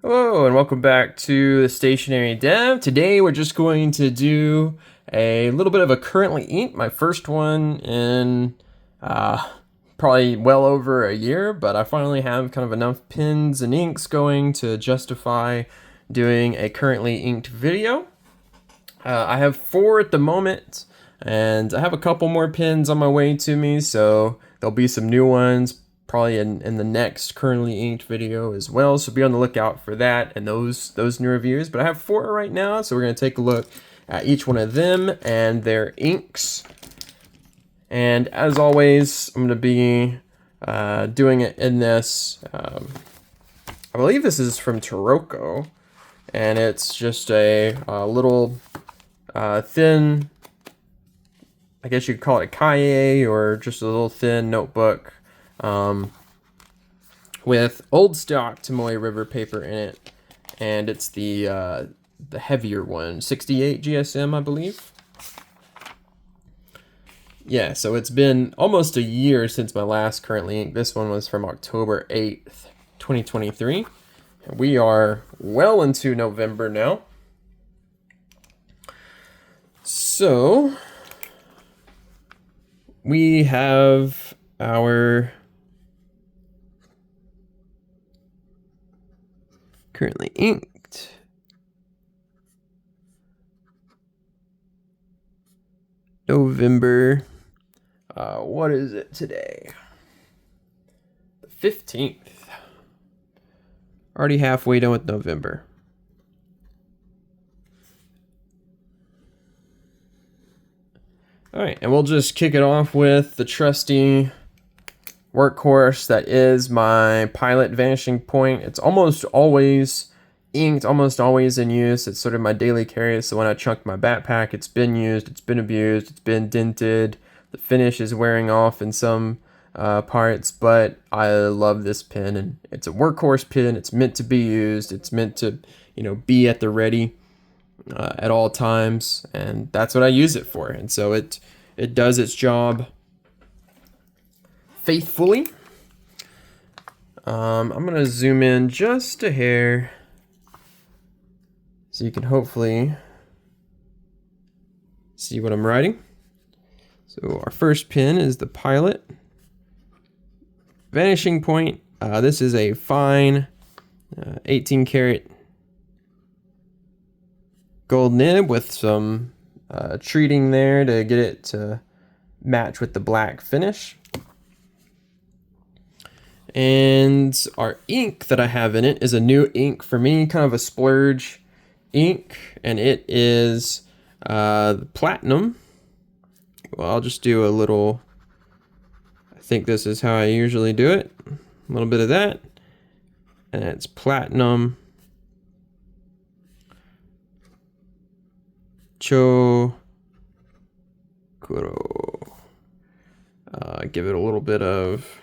Hello and welcome back to the Stationary Dev. Today we're just going to do a little bit of a currently ink, my first one in probably well over a year, but I finally have kind of enough pens and inks going to justify doing a currently inked video. I have 4 at the moment, and I have a couple more pens on my way to me, so there'll be some new ones probably in the next currently inked video as well, so be on the lookout for that and those new reviews. But I have 4 right now, so we're going to take a look at each one of them and their inks. And as always, I'm going to be doing it in this, I believe this is from Kaweco, and it's just a little thin, I guess you could call it a cahier, or just a little thin notebook with old stock Tomoe River paper in it, and it's the heavier one, 68 GSM, I believe. Yeah, so it's been almost a year since my last currently inked. This one was from October 8th, 2023. And we are well into November now. So we have our currently inked November, what is it today? The 15th. Already halfway done with November. All right, and we'll just kick it off with the trusty workhorse that is my Pilot Vanishing Point. It's almost always inked, almost always in use. It's sort of my daily carry. So when I chunk my backpack, it's been used, it's been abused, it's been dented. The finish is wearing off in some parts, but I love this pen, and it's a workhorse pen. It's meant to be used. It's meant to, be at the ready at all times, and that's what I use it for. And so it does its job faithfully. I'm gonna zoom in just a hair so you can hopefully see what I'm writing. So our first pen is the Pilot Vanishing Point. This is a fine 18 karat gold nib with some treating there to get it to match with the black finish. And our ink that I have in it is a new ink for me, kind of a splurge ink, and it is platinum. Well, I'll just do a little, I think this is how I usually do it, a little bit of that, and it's platinum Chou, Kuro. Give it a little bit of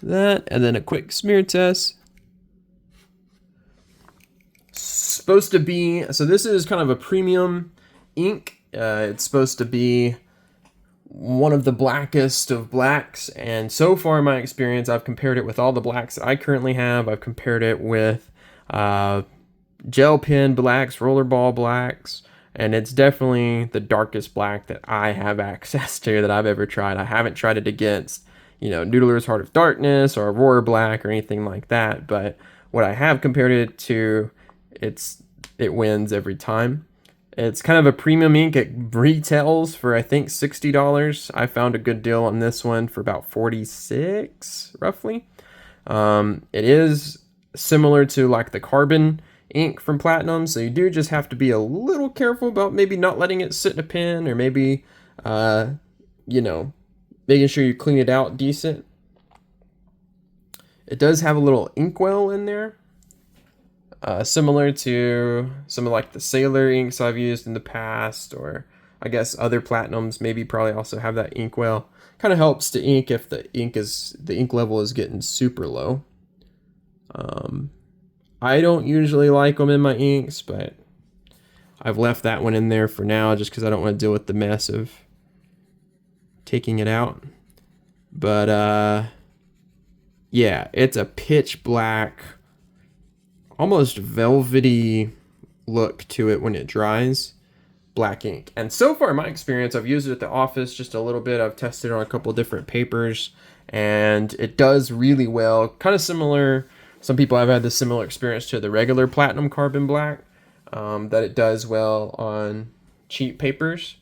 that, and then a quick smear test. Supposed to be, so this is kind of a premium ink. It's supposed to be one of the blackest of blacks, and so far in my experience, I've compared it with all the blacks that I currently have. I've compared it with gel pen blacks, rollerball blacks, and it's definitely the darkest black that I have access to that I've ever tried. I haven't tried it against, Noodler's Heart of Darkness or Aurora Black or anything like that, but what I have compared it to, it wins every time. It's kind of a premium ink. It retails for, I think, $60. I found a good deal on this one for about $46, roughly. It is similar to like the carbon ink from Platinum, so you do just have to be a little careful about maybe not letting it sit in a pen, or maybe, making sure you clean it out decent. It does have a little inkwell in there. Similar to some of like the Sailor inks I've used in the past, or I guess other Platinums maybe probably also have that inkwell. Kind of helps to ink if the ink level is getting super low. I don't usually like them in my inks, but I've left that one in there for now just because I don't want to deal with the mess of taking it out. But yeah, it's a pitch black almost velvety look to it when it dries. Black ink. And so far in my experience, I've used it at the office just a little bit. I've tested it on a couple different papers, and it does really well. Kind of similar, some people have had this similar experience to the regular platinum carbon black, that it does well on cheap papers.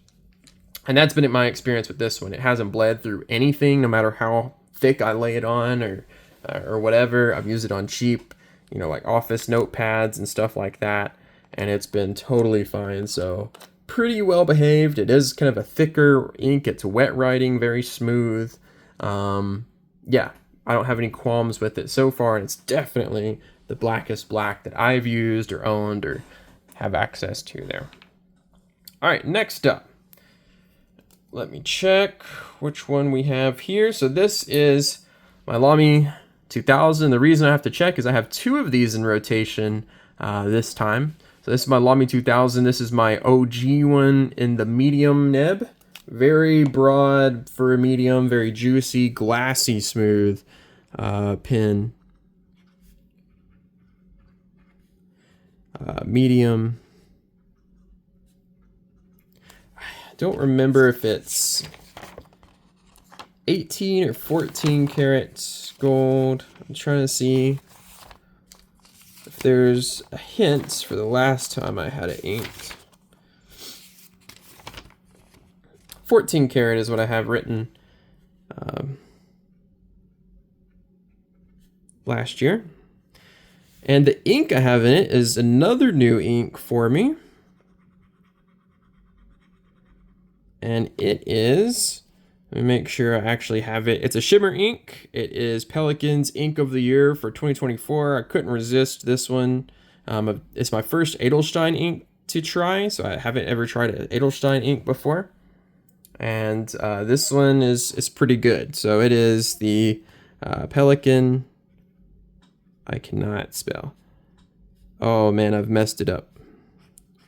And that's been my experience with this one. It hasn't bled through anything, no matter how thick I lay it on or whatever. I've used it on cheap, you know, like office notepads and stuff like that, and it's been totally fine. So pretty well behaved. It is kind of a thicker ink. It's wet writing, very smooth. Yeah, I don't have any qualms with it so far, and it's definitely the blackest black that I've used or owned or have access to there. All right, next up. Let me check which one we have here. So this is my Lamy 2000. The reason I have to check is I have two of these in rotation this time. So this is my Lamy 2000. This is my OG one in the medium nib. Very broad for a medium, very juicy, glassy smooth pen. Medium. I don't remember if it's 18 or 14 karat gold. I'm trying to see if there's a hint for the last time I had it inked. 14 karat is what I have written last year. And the ink I have in it is another new ink for me. And it is, let me make sure I actually have it. It's a shimmer ink. It is Pelikan's Ink of the Year for 2024. I couldn't resist this one. It's my first Edelstein ink to try, so I haven't ever tried an Edelstein ink before. And this one is pretty good. So it is the Pelikan. I cannot spell. Oh man, I've messed it up.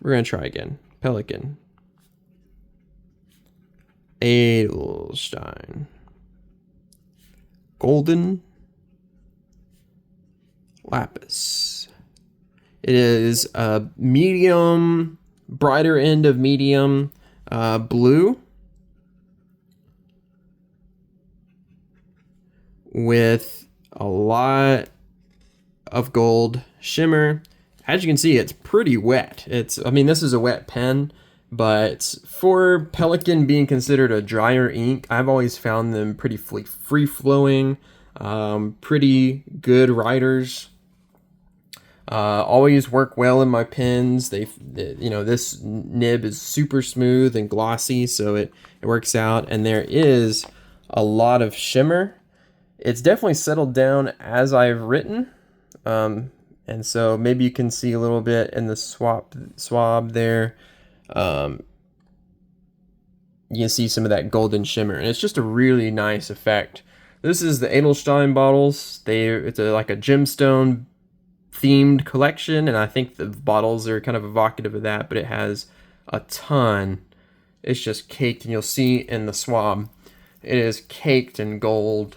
We're gonna try again. Pelikan. Edelstein. Golden. Lapis. It is a medium, brighter end of medium blue with a lot of gold shimmer. As you can see, it's pretty wet. I mean, this is a wet pen, but for Pelikan being considered a drier ink, I've always found them pretty free-flowing, pretty good writers. Always work well in my pens. You know, this nib is super smooth and glossy, so it works out. And there is a lot of shimmer. It's definitely settled down as I've written. And so maybe you can see a little bit in the swab there. You can see some of that golden shimmer, and it's just a really nice effect. This is the Edelstein bottles. It's like a gemstone themed collection, and I think the bottles are kind of evocative of that, but it has a ton. It's just caked, and you'll see in the swab, it is caked in gold.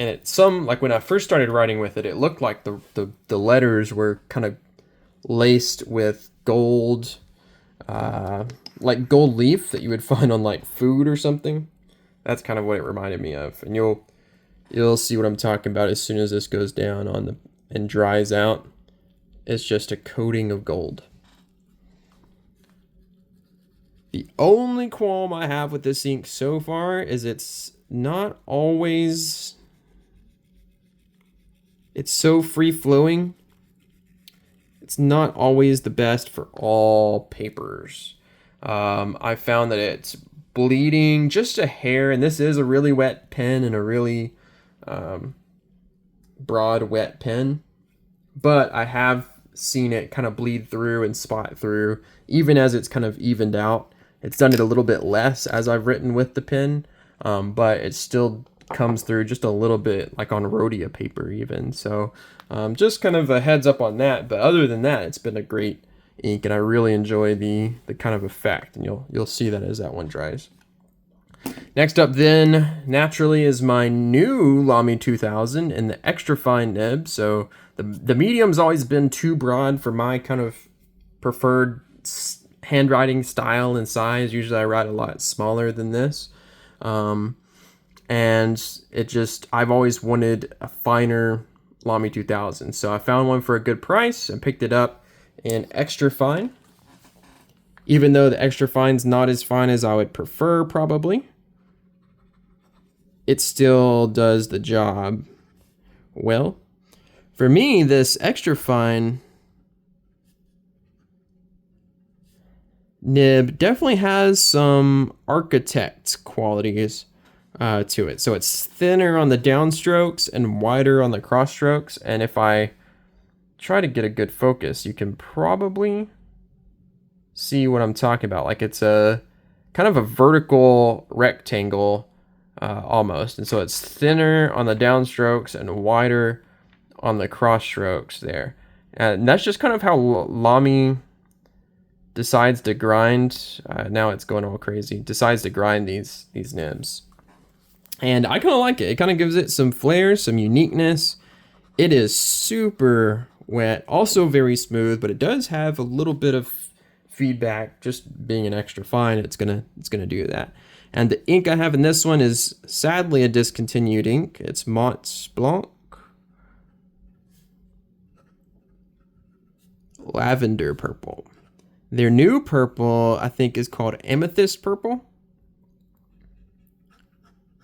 And it's like when I first started writing with it, it looked like the letters were kind of laced with gold, like gold leaf that you would find on like food or something. That's kind of what it reminded me of. And you'll see what I'm talking about as soon as this goes down and dries out. It's just a coating of gold. The only qualm I have with this ink so far is it's not always... It's so free-flowing. It's not always the best for all papers. I found that it's bleeding just a hair, and this is a really wet pen and a really broad wet pen. But I have seen it kind of bleed through and spot through, even as it's kind of evened out. It's done it a little bit less as I've written with the pen, but it still comes through just a little bit, like on rhodia paper even. So just kind of a heads up on that. But other than that, it's been a great ink, and I really enjoy the kind of effect, and you'll see that as that one dries. Next up then, naturally, is my new Lamy 2000 in the extra fine nib. So the medium's always been too broad for my kind of preferred handwriting style and size. Usually I write a lot smaller than this. And I've always wanted a finer Lamy 2000. So I found one for a good price and picked it up in extra fine. Even though the extra fine's not as fine as I would prefer, probably, it still does the job well. For me, this extra fine nib definitely has some architect qualities to it. So it's thinner on the downstrokes and wider on the cross strokes. And if I try to get a good focus, you can probably see what I'm talking about. Like it's a kind of a vertical rectangle almost. And so it's thinner on the downstrokes and wider on the cross strokes there. And that's just kind of how Lamy decides to grind. Now it's going all crazy. Decides to grind these nibs. And I kind of like it. It kind of gives it some flair, some uniqueness. It is super wet, also very smooth, but it does have a little bit of feedback. Just being an extra fine, it's gonna do that. And the ink I have in this one is sadly a discontinued ink. It's Montblanc Lavender Purple. Their new purple, I think, is called Amethyst Purple.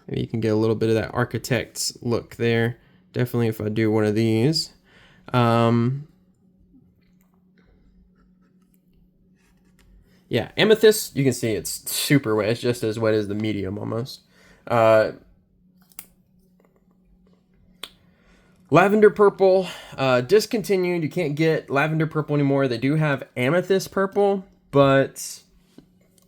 Maybe you can get a little bit of that architect's look there. Definitely if I do one of these. Yeah, amethyst, you can see it's super wet. It's just as wet as the medium almost. Lavender purple, discontinued. You can't get lavender purple anymore. They do have amethyst purple, but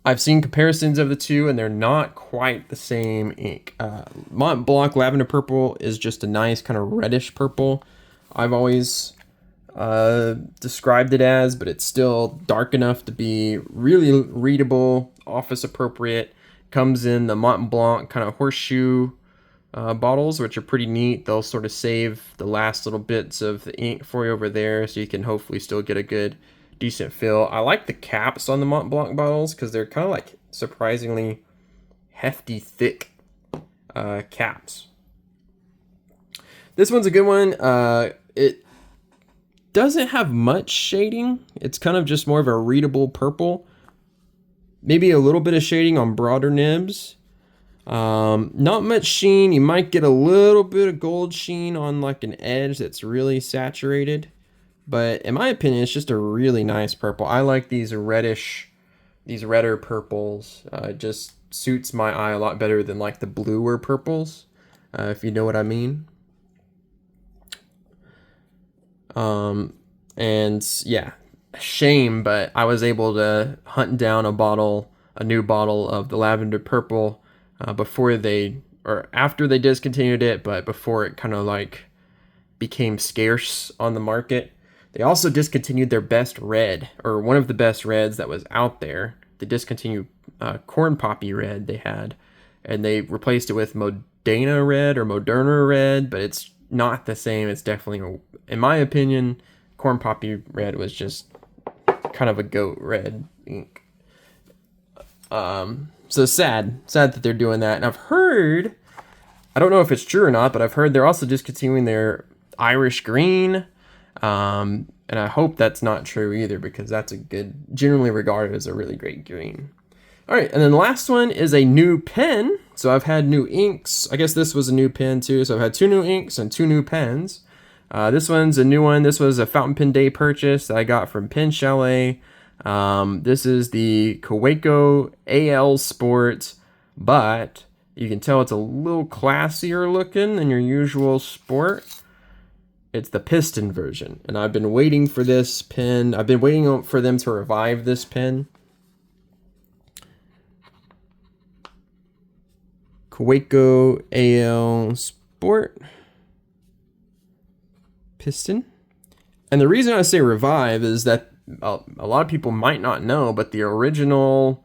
I've seen comparisons of the two, and they're not quite the same ink. Montblanc Lavender Purple is just a nice kind of reddish purple. I've always described it as, but it's still dark enough to be really readable, office appropriate. Comes in the Montblanc kind of horseshoe bottles, which are pretty neat. They'll sort of save the last little bits of the ink for you over there, so you can hopefully still get a good decent fill. I like the caps on the Montblanc bottles because they're kind of like surprisingly hefty, thick caps. This one's a good one. It doesn't have much shading. It's kind of just more of a readable purple. Maybe a little bit of shading on broader nibs. Not much sheen. You might get a little bit of gold sheen on like an edge that's really saturated. But in my opinion, it's just a really nice purple. I like these redder purples. It just suits my eye a lot better than like the bluer purples, if you know what I mean. And yeah, shame, but I was able to hunt down a new bottle of the lavender purple after they discontinued it, but before it kind of like became scarce on the market. They also discontinued their best red, or one of the best reds that was out there. They discontinued corn poppy red they had, and they replaced it with Modena red or Moderna red, but it's not the same. It's definitely, in my opinion, corn poppy red was just kind of a goat red ink. So sad that they're doing that. And I've heard, I don't know if it's true or not, but I've heard they're also discontinuing their Irish green. And I hope that's not true either, because that's generally regarded as a really great green. All right, and then the last one is a new pen. So I've had new inks. I guess this was a new pen too. So I've had 2 new inks and 2 new pens. This one's a new one. This was a fountain pen day purchase that I got from Pen Chalet. This is the Kaweco AL Sport, but you can tell it's a little classier looking than your usual Sport. It's the Piston version, and I've been waiting for this pen. I've been waiting for them to revive this pen. Kaweco AL Sport Piston. And the reason I say revive is that a lot of people might not know, but the original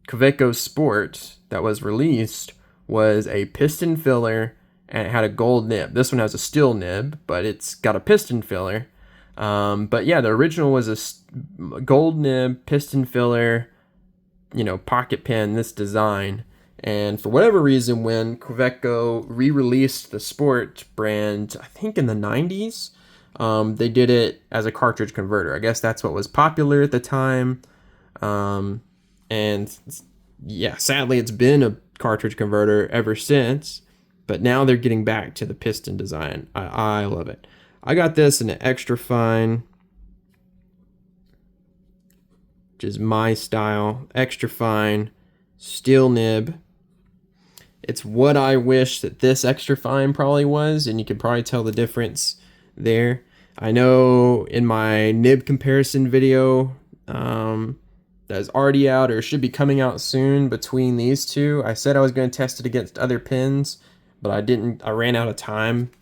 Kaweco Sport that was released was a piston filler and it had a gold nib. This one has a steel nib, but it's got a piston filler. But yeah, the original was a gold nib, piston filler, pocket pen, this design. And for whatever reason, when Kaweco re-released the Sport brand, I think in the 90s, they did it as a cartridge converter. I guess that's what was popular at the time. And yeah, sadly, it's been a cartridge converter ever since. But now they're getting back to the piston design. I love it. I got this in an extra fine, which is my style. Extra fine, steel nib. It's what I wish that this extra fine probably was, and you can probably tell the difference there. I know in my nib comparison video that's already out or should be coming out soon between these two, I said I was going to test it against other pens, but I didn't. I ran out of time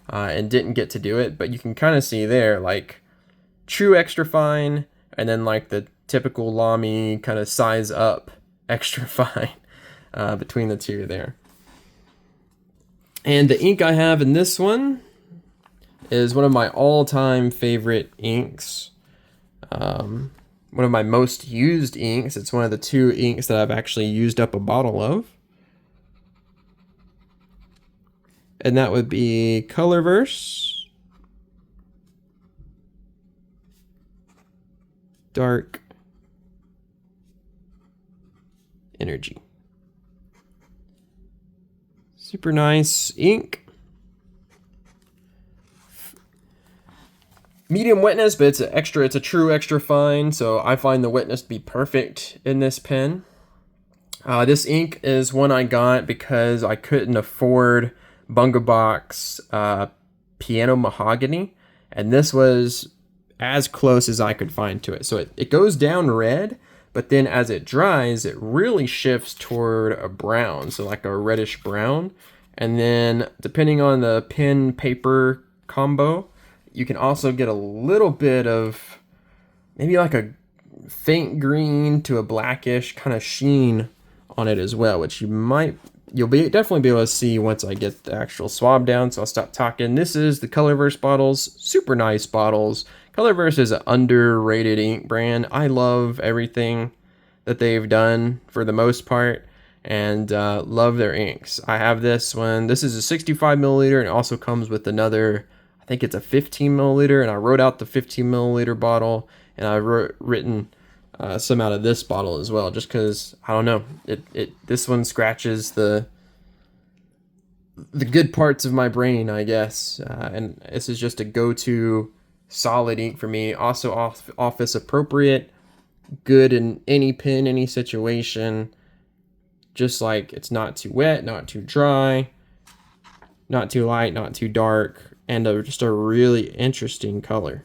and didn't get to do it. But you can kind of see there, like Chou extra fine, and then like the typical Lamy kind of size up extra fine between the two there. And the ink I have in this one is one of my all-time favorite inks. One of my most used inks. It's one of the 2 inks that I've actually used up a bottle of. And that would be Colorverse. Dark Energy. Super nice ink. Medium wetness, but it's a true extra fine, so I find the wetness to be perfect in this pen. This ink is one I got because I couldn't afford Bunga Box Piano Mahogany, and this was as close as I could find to it. So it goes down red, but then as it dries, it really shifts toward a brown, so like a reddish brown. And then depending on the pen paper combo, you can also get a little bit of maybe like a faint green to a blackish kind of sheen on it as well, which you'll definitely be able to see once I get the actual swab down. So I'll stop talking. This is the Colorverse bottles, super nice bottles. Colorverse is an underrated ink brand. I love everything that they've done for the most part, and love their inks. I have this one. This is a 65 milliliter, and it also comes with another, I think it's a 15 milliliter, and I wrote out the 15 milliliter bottle, and I've written some out of this bottle as well, just because, I don't know, this one scratches the good parts of my brain, I guess, and this is just a go-to solid ink for me. Also office appropriate, good in any pen, any situation. Just like it's not too wet, not too dry, not too light, not too dark, and just a really interesting color.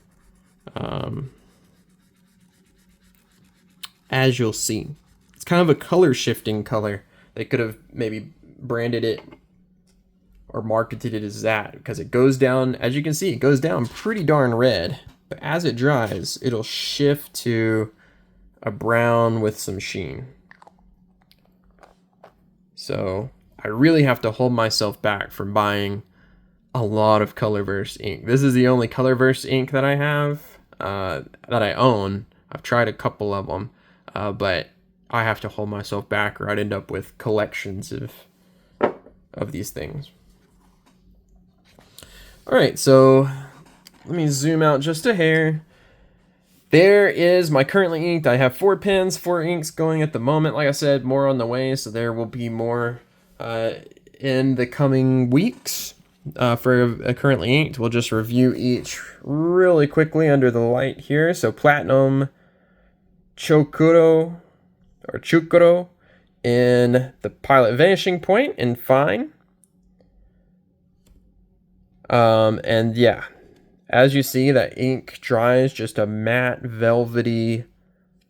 As you'll see, it's kind of a color shifting color. They could have maybe branded it or marketed it as that, because it goes down, as you can see, it goes down pretty darn red, but as it dries, it'll shift to a brown with some sheen. So I really have to hold myself back from buying a lot of Colorverse ink. This is the only Colorverse ink that I have, that I own. I've tried a couple of them, but I have to hold myself back or I'd end up with collections of these things. All right, so let me zoom out just a hair. There is my currently inked. I have 4 pens, 4 inks going at the moment. Like I said, more on the way, so there will be more in the coming weeks for a currently inked. We'll just review each really quickly under the light here. So Platinum Chokuro or Chukuro in the Pilot Vanishing Point in fine. And yeah, as you see, that ink dries just a matte velvety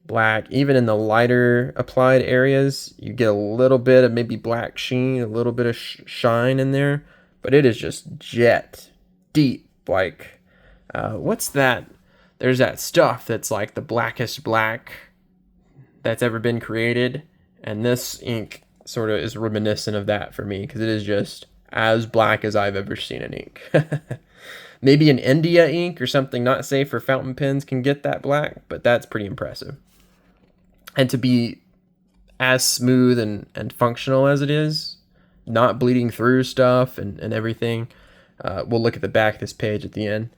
black. Even in the lighter applied areas, you get a little bit of maybe black sheen, a little bit of shine in there, but it is just jet deep. Like, what's that? There's that stuff that's like the blackest black that's ever been created, And this ink sort of is reminiscent of that for me, because it is just as black as I've ever seen an ink. Maybe an India ink or something not safe for fountain pens can get that black, but that's pretty impressive. And to be as smooth and functional as it is, not bleeding through stuff and everything. We'll look at the back of this page at the end.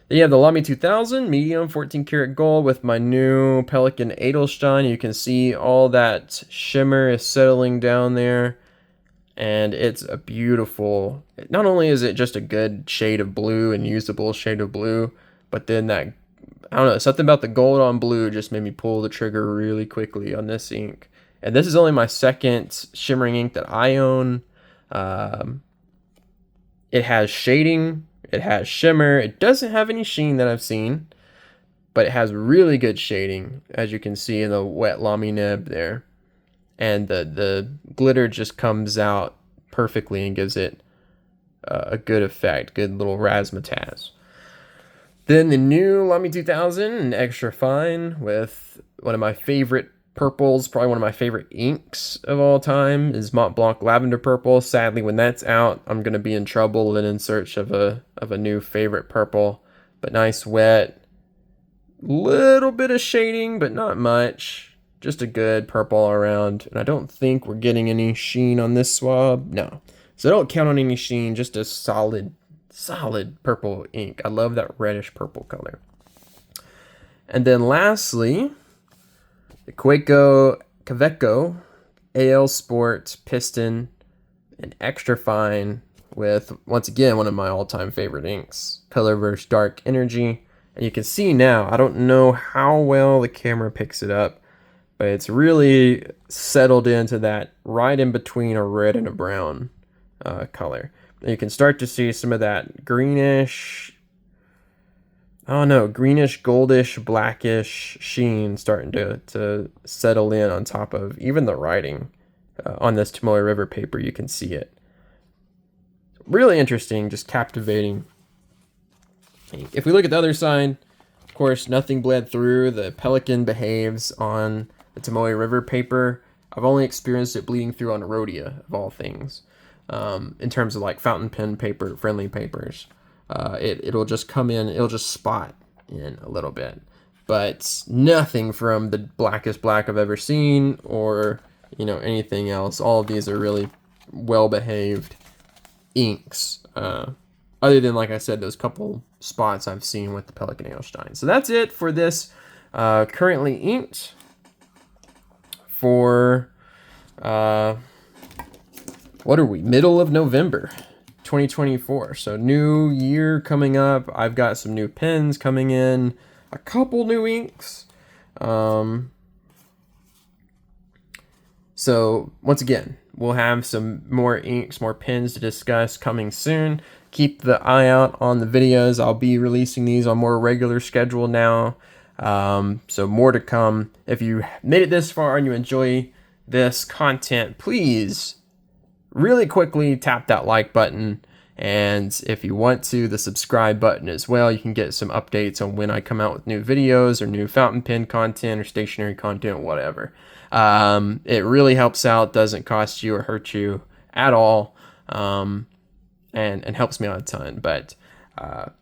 Then you have the Lamy 2000 medium 14 karat gold with my new Pelikan Edelstein. You can see all that shimmer is settling down there, and it's a beautiful, not only is it just a good shade of blue and usable shade of blue, but then that, I don't know, something about the gold on blue just made me pull the trigger really quickly on this ink. And this is only my second shimmering ink that I own. It has shading, it has shimmer, it doesn't have any sheen that I've seen, but it has really good shading, as you can see in the wet Lamy nib there. And the glitter just comes out perfectly and gives it a good effect, good little razzmatazz. Then the new Lamy 2000, an extra fine with one of my favorite purples, probably one of my favorite inks of all time, is Montblanc Lavender Purple. Sadly, when that's out, I'm going to be in trouble and in search of a new favorite purple. But nice wet, little bit of shading, but not much. Just a good purple all around. And I don't think we're getting any sheen on this swab. No. So don't count on any sheen, just a solid purple ink. I love that reddish purple color. And then lastly, the Kaweco AL Sport Piston, an extra fine with, once again, one of my all-time favorite inks, Colorverse Dark Energy. And you can see now, I don't know how well the camera picks it up, but it's really settled into that right in between a red and a brown color. And you can start to see some of that greenish, greenish, goldish, blackish sheen starting to settle in on top of even the writing on this Tomoe River paper. You can see it. Really interesting, just captivating. If we look at the other side, of course, nothing bled through. The Pelikan behaves on the Tomoe River paper. I've only experienced it bleeding through on Rhodia, of all things, in terms of like fountain pen paper, friendly papers. It'll just come in, it'll just spot in a little bit, but nothing from the blackest black I've ever seen or, anything else. All of these are really well-behaved inks, other than, like I said, those couple spots I've seen with the Pelikan Edelstein. So that's it for this currently inked for, what are we, middle of November 2024. So new year coming up. I've got some new pens coming in, a couple new inks. So once again, we'll have some more inks, more pens to discuss coming soon. Keep the eye out on the videos. I'll be releasing these on more regular schedule now. So more to come. If you made it this far and you enjoy this content, please really quickly tap that like button, and if you want to, the subscribe button as well. You can get some updates on when I come out with new videos or new fountain pen content or stationery content, whatever. It really helps out, doesn't cost you or hurt you at all, and helps me out a ton. But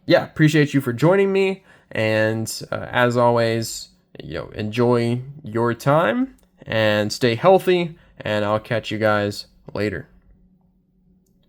yeah, appreciate you for joining me, and as always, enjoy your time and stay healthy, and I'll catch you guys later.